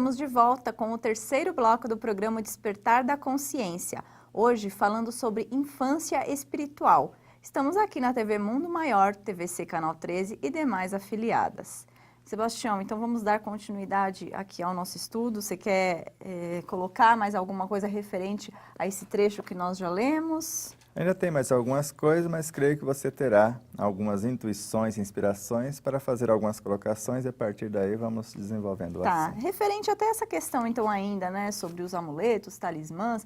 estamos de volta com o terceiro bloco do programa Despertar da Consciência. Hoje falando sobre infância espiritual. Estamos aqui na TV Mundo Maior, TVC Canal 13 e demais afiliadas. Sebastião, então vamos dar continuidade aqui ao nosso estudo. Você quer colocar mais alguma coisa referente a esse trecho que nós já lemos? Ainda tem mais algumas coisas, mas creio que você terá algumas intuições, inspirações para fazer algumas colocações e a partir daí vamos desenvolvendo o assunto. Referente até essa questão então ainda, né, sobre os amuletos, talismãs,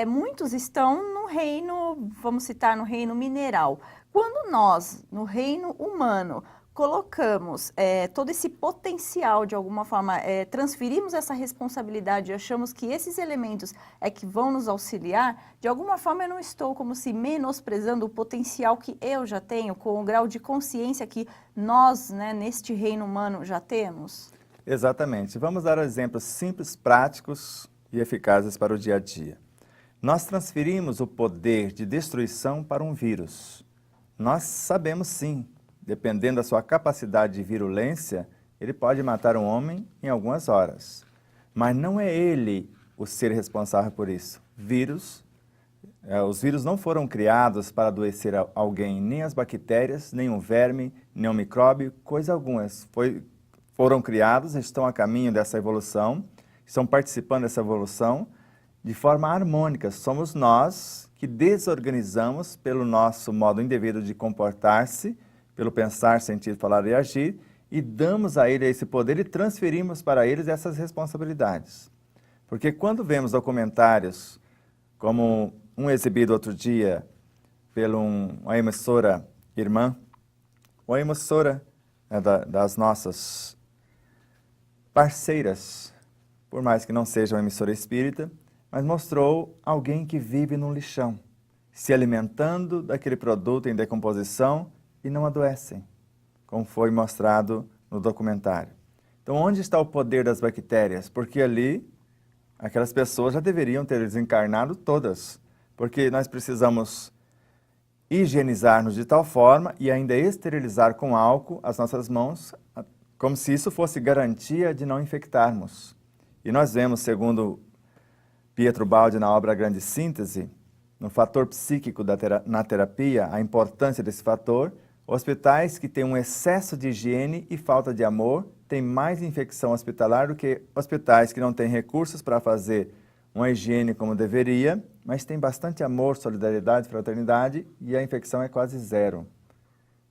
muitos estão no reino, vamos citar, no reino mineral. Quando nós, no reino humano, colocamos todo esse potencial, de alguma forma, transferimos essa responsabilidade e achamos que esses elementos que vão nos auxiliar, de alguma forma eu não estou como se menosprezando o potencial que eu já tenho, com o grau de consciência que nós, né, neste reino humano, já temos? Exatamente. Vamos dar exemplos simples, práticos e eficazes para o dia a dia. Nós transferimos o poder de destruição para um vírus. Nós sabemos sim, dependendo da sua capacidade de virulência, ele pode matar um homem em algumas horas. Mas não é ele o ser responsável por isso. Os vírus não foram criados para adoecer alguém, nem as bactérias, nem um verme, nem um micróbio, coisa alguma. Foram criados, estão a caminho dessa evolução, estão participando dessa evolução de forma harmônica. Somos nós que desorganizamos pelo nosso modo indevido de comportar-se, pelo pensar, sentir, falar e agir, e damos a ele esse poder e transferimos para eles essas responsabilidades. Porque quando vemos documentários, como um exibido outro dia por uma emissora irmã, uma emissora das nossas parceiras, por mais que não seja uma emissora espírita, mas mostrou alguém que vive num lixão, se alimentando daquele produto em decomposição, e não adoecem, como foi mostrado no documentário. Então, onde está o poder das bactérias? Porque ali, aquelas pessoas já deveriam ter desencarnado todas, porque nós precisamos higienizar-nos de tal forma e ainda esterilizar com álcool as nossas mãos, como se isso fosse garantia de não infectarmos. E nós vemos, segundo Pietro Baldi na obra Grande Síntese, no fator psíquico na terapia, a importância desse fator. Hospitais que têm um excesso de higiene e falta de amor têm mais infecção hospitalar do que hospitais que não têm recursos para fazer uma higiene como deveria, mas têm bastante amor, solidariedade, fraternidade e a infecção é quase zero.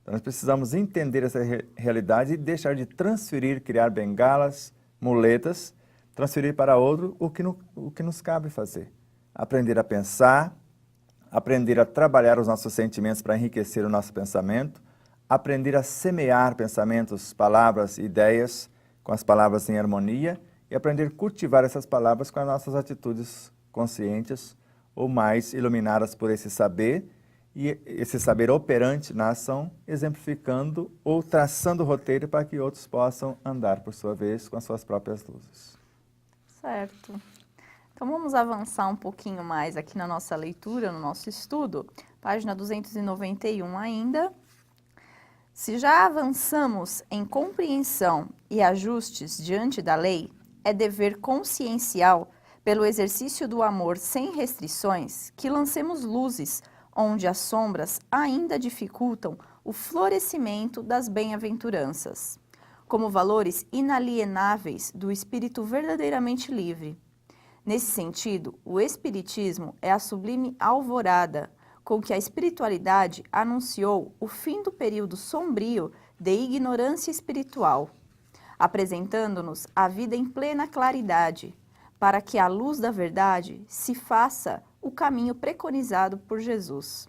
Então nós precisamos entender essa realidade e deixar de transferir, criar bengalas, muletas, transferir para outro o que nos cabe fazer. Aprender a pensar, aprender a trabalhar os nossos sentimentos para enriquecer o nosso pensamento, aprender a semear pensamentos, palavras, ideias, com as palavras em harmonia e aprender a cultivar essas palavras com as nossas atitudes conscientes ou mais iluminadas por esse saber e esse saber operante na ação, exemplificando ou traçando o roteiro para que outros possam andar, por sua vez, com as suas próprias luzes. Certo. Então vamos avançar um pouquinho mais aqui na nossa leitura, no nosso estudo, página 291 ainda. Se já avançamos em compreensão e ajustes diante da lei, é dever consciencial, pelo exercício do amor sem restrições, que lancemos luzes onde as sombras ainda dificultam o florescimento das bem-aventuranças, como valores inalienáveis do espírito verdadeiramente livre. Nesse sentido, o Espiritismo é a sublime alvorada com que a espiritualidade anunciou o fim do período sombrio de ignorância espiritual, apresentando-nos a vida em plena claridade, para que à luz da verdade se faça o caminho preconizado por Jesus.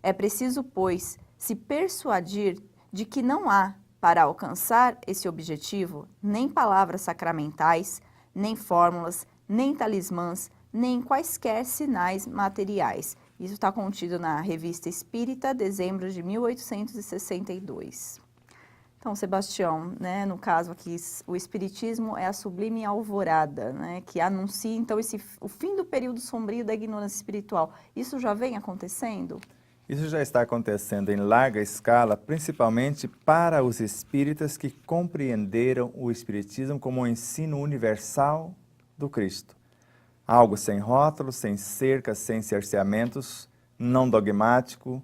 É preciso, pois, se persuadir de que não há, para alcançar esse objetivo, nem palavras sacramentais, nem fórmulas, nem talismãs, nem quaisquer sinais materiais. Isso está contido na Revista Espírita, dezembro de 1862. Então, Sebastião, né, no caso aqui, o Espiritismo é a sublime alvorada, né, que anuncia, então, o fim do período sombrio da ignorância espiritual. Isso já vem acontecendo? Isso já está acontecendo em larga escala, principalmente para os espíritas que compreenderam o Espiritismo como um ensino universal do Cristo. Algo sem rótulos, sem cercas, sem cerceamentos, não dogmático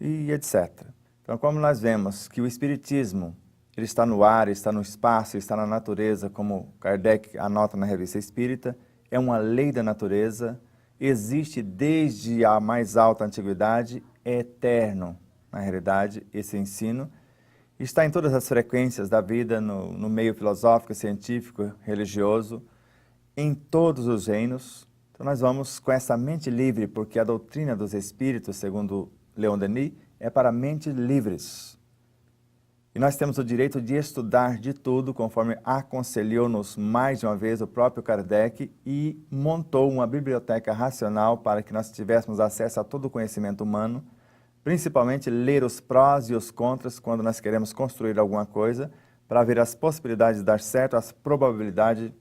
e etc. Então, como nós vemos que o Espiritismo ele está no ar, está no espaço, está na natureza, como Kardec anota na Revista Espírita, é uma lei da natureza, existe desde a mais alta antiguidade, é eterno, na realidade, esse ensino. Está em todas as frequências da vida, no meio filosófico, científico, religioso, em todos os reinos. Então nós vamos com essa mente livre, porque a doutrina dos Espíritos, segundo Leon Denis, é para mentes livres. E nós temos o direito de estudar de tudo, conforme aconselhou-nos mais de uma vez o próprio Kardec e montou uma biblioteca racional para que nós tivéssemos acesso a todo o conhecimento humano, principalmente ler os prós e os contras quando nós queremos construir alguma coisa, para ver as possibilidades de dar certo, as probabilidades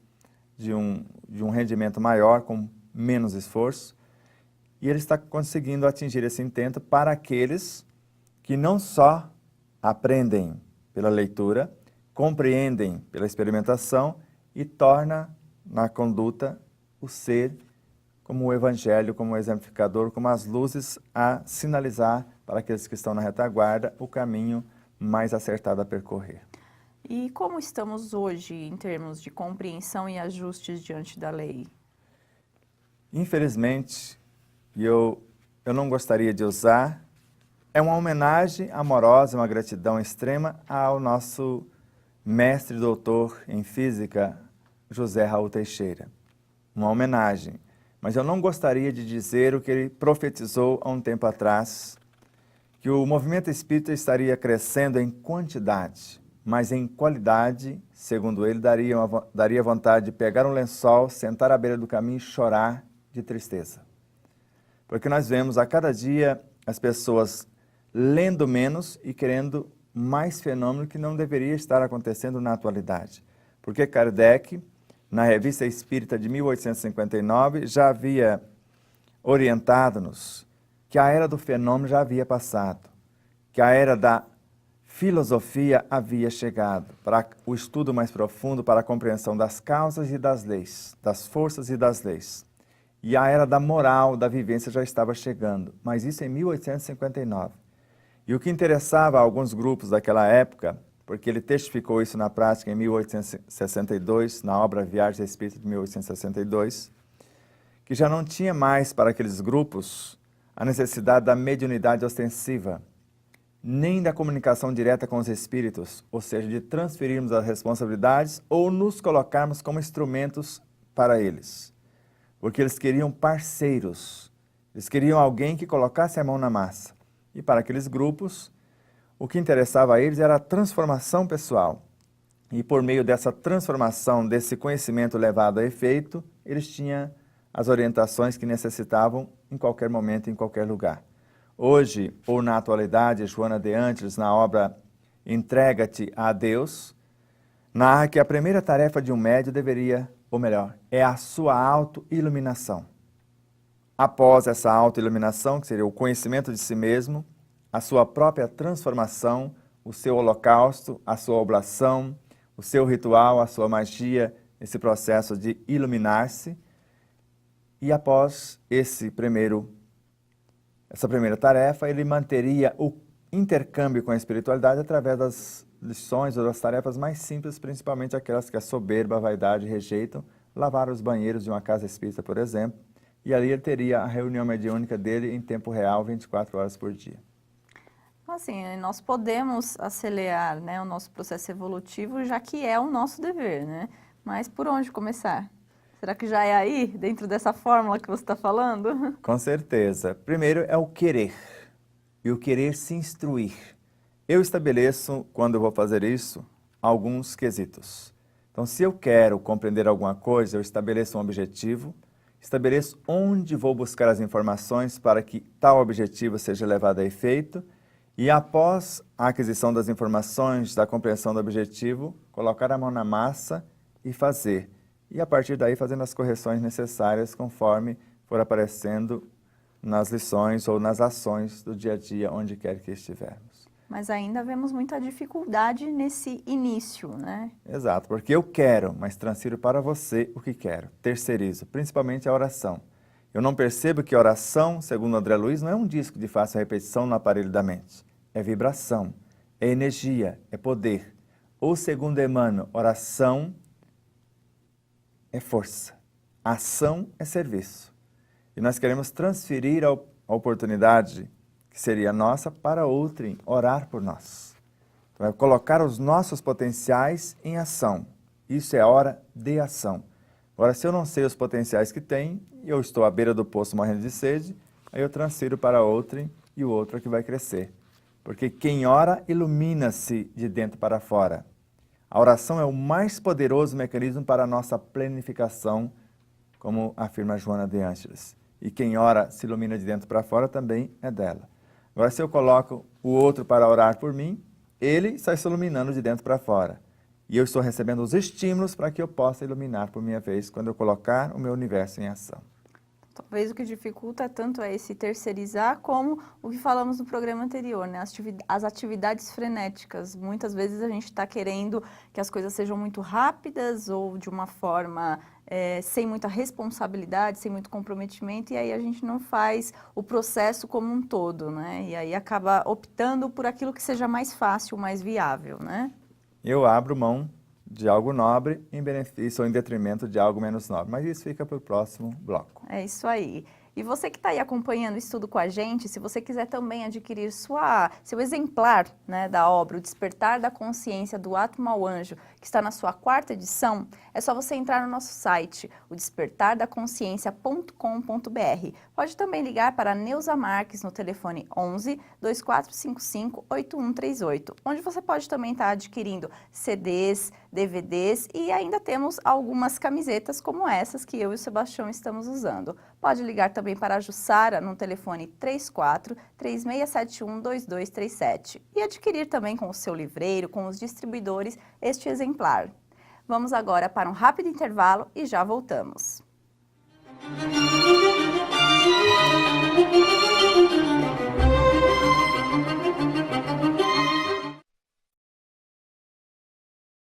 de um rendimento maior, com menos esforço. E ele está conseguindo atingir esse intento para aqueles que não só aprendem pela leitura, compreendem pela experimentação e torna na conduta o ser como o Evangelho, como o exemplificador, como as luzes a sinalizar para aqueles que estão na retaguarda o caminho mais acertado a percorrer. E como estamos hoje em termos de compreensão e ajustes diante da lei? Infelizmente, eu não gostaria de usar, é uma homenagem amorosa, uma gratidão extrema ao nosso mestre doutor em física, José Raul Teixeira. Uma homenagem. Mas eu não gostaria de dizer o que ele profetizou há um tempo atrás, que o movimento espírita estaria crescendo em quantidade, mas em qualidade, segundo ele, daria vontade de pegar um lençol, sentar à beira do caminho e chorar de tristeza. Porque nós vemos a cada dia as pessoas lendo menos e querendo mais fenômeno que não deveria estar acontecendo na atualidade. Porque Kardec, na Revista Espírita de 1859, já havia orientado-nos que a era do fenômeno já havia passado, que a era da filosofia havia chegado para o estudo mais profundo, para a compreensão das causas e das leis, das forças e das leis. E a era da moral, da vivência já estava chegando, mas isso em 1859. E o que interessava a alguns grupos daquela época, porque ele testificou isso na prática em 1862, na obra Viagem Espírita de 1862, que já não tinha mais para aqueles grupos a necessidade da mediunidade ostensiva, nem da comunicação direta com os espíritos, ou seja, de transferirmos as responsabilidades ou nos colocarmos como instrumentos para eles. Porque eles queriam parceiros, eles queriam alguém que colocasse a mão na massa. E para aqueles grupos, o que interessava a eles era a transformação pessoal. E por meio dessa transformação, desse conhecimento levado a efeito, eles tinham as orientações que necessitavam em qualquer momento, em qualquer lugar. Hoje, ou na atualidade, Joana de Ângeles, na obra Entrega-te a Deus, narra que a primeira tarefa de um médium deveria, ou melhor, é a sua auto-iluminação. Após essa auto-iluminação, que seria o conhecimento de si mesmo, a sua própria transformação, o seu holocausto, a sua oblação, o seu ritual, a sua magia, esse processo de iluminar-se. E após essa primeira tarefa, ele manteria o intercâmbio com a espiritualidade através das lições ou das tarefas mais simples, principalmente aquelas que a soberba, a vaidade rejeitam, lavar os banheiros de uma casa espírita, por exemplo, e ali ele teria a reunião mediúnica dele em tempo real, 24 horas por dia. Então, assim, nós podemos acelerar, né, o nosso processo evolutivo, já que é o nosso dever, né? Mas por onde começar? Será que já é aí, dentro dessa fórmula que você está falando? Com certeza. Primeiro é o querer, e o querer se instruir. Eu estabeleço, quando eu vou fazer isso, alguns quesitos. Então, se eu quero compreender alguma coisa, eu estabeleço um objetivo, estabeleço onde vou buscar as informações para que tal objetivo seja levado a efeito e, após a aquisição das informações, da compreensão do objetivo, colocar a mão na massa e fazer. E, a partir daí, fazendo as correções necessárias conforme for aparecendo nas lições ou nas ações do dia a dia, onde quer que estivermos. Mas ainda vemos muita dificuldade nesse início, né? Exato, porque eu quero, mas transfiro para você o que quero. Terceirizo, principalmente a oração. Eu não percebo que a oração, segundo André Luiz, não é um disco de fácil repetição no aparelho da mente. É vibração, é energia, é poder. Ou, segundo Emmanuel, oração é força, ação é serviço. E nós queremos transferir a oportunidade que seria nossa para outrem orar por nós. Então, é colocar os nossos potenciais em ação. Isso é hora de ação. Agora, se eu não sei os potenciais que tem, e eu estou à beira do poço morrendo de sede, aí eu transfiro para outrem e o outro é que vai crescer. Porque quem ora ilumina-se de dentro para fora. A oração é o mais poderoso mecanismo para a nossa planificação, como afirma Joana de Ângeles. E quem ora se ilumina de dentro para fora também é dela. Agora, se eu coloco o outro para orar por mim, ele está se iluminando de dentro para fora. E eu estou recebendo os estímulos para que eu possa iluminar por minha vez, quando eu colocar o meu universo em ação. Talvez o que dificulta tanto é esse terceirizar, como o que falamos no programa anterior, né? As atividades frenéticas. Muitas vezes a gente está querendo que as coisas sejam muito rápidas ou de uma forma sem muita responsabilidade, sem muito comprometimento, e aí a gente não faz o processo como um todo, né? E aí acaba optando por aquilo que seja mais fácil, mais viável, né? Eu abro mão de algo nobre em benefício ou em detrimento de algo menos nobre. Mas isso fica para o próximo bloco. É isso aí. E você que está aí acompanhando o estudo com a gente, se você quiser também adquirir seu exemplar, né, da obra O Despertar da Consciência do Átomo ao Anjo, que está na sua 4ª edição, é só você entrar no nosso site, o despertardaconsciência.com.br. Pode também ligar para a Neuza Marques no telefone 11 2455 8138, onde você pode também estar adquirindo CDs, DVDs e ainda temos algumas camisetas como essas que eu e o Sebastião estamos usando. Pode ligar também para a Jussara no telefone 34 3671 2237 e adquirir também com o seu livreiro, com os distribuidores, este exemplar. Vamos agora para um rápido intervalo e já voltamos.